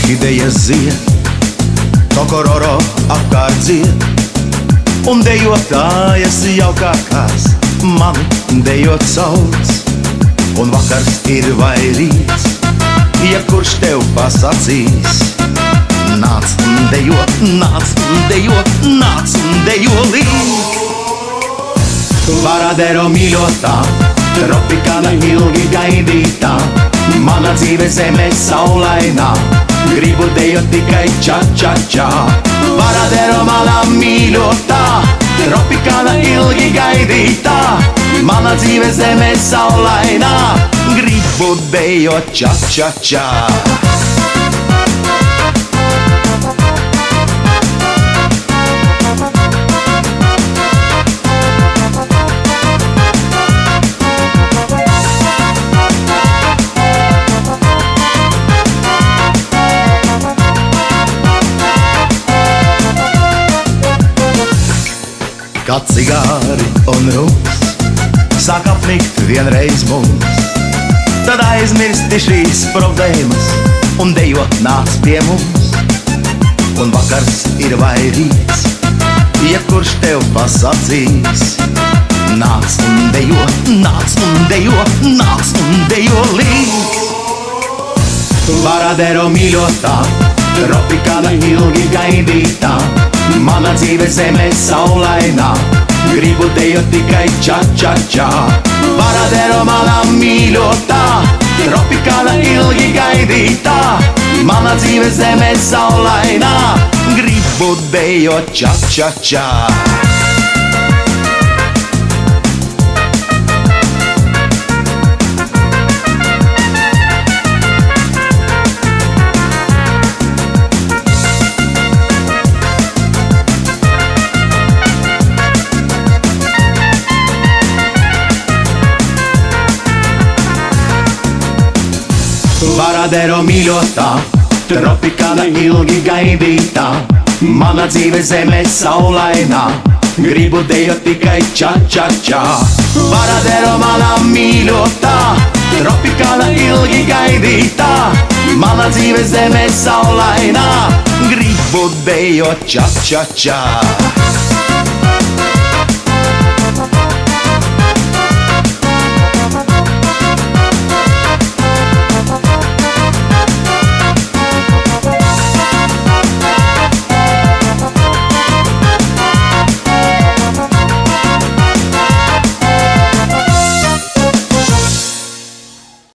orhidejas zied, tokororo apkārt dzied, un dejotājas jaukākās mani dejot sauc, un vakars ir vai rīts, jebkurš tev pasacīs. Nāc un dejo, nāc un dejo, nāc un dejo līdz. Varadero mīļotā, tropikāna ilgi gaidītā, mana dzīve zeme saulainā, gribu dejot tikai ča-ča-ča. Varadero mana mīļotā, tropikāna ilgi gaidītā, mana dzīve zeme saulainā, gribu dejot ča-ča-ča. Kad cigāri un rūs sāk apnikt vienreiz mums, tad aizmirsti šīs problēmas un dejot nāc pie mums. Un vakars ir vai rīts, jebkurš tev pasacīs. Nāc un dejo, nāc un dejo, nāc un dejo līdz. Varadero mīļotā, tropikāna ilgi gaidītā, mana dzīve zeme saulainā, gribu dejot tikai ča-ča-ča. Varadero mana mīļotā, tropikāna ilgi gaidītā, mana dzīve zeme saulainā, gribu dejot ča-ča-ča. Varadero mīļotā, tropikāna ilgi gaidītā, mana dzīve zeme saulainā, gribu dejot tikai ča-ča-ča. Varadero mana mīļotā, tropikāna ilgi gaidītā, mana dzīve zeme saulainā, gribu dejot ča-ča-ča.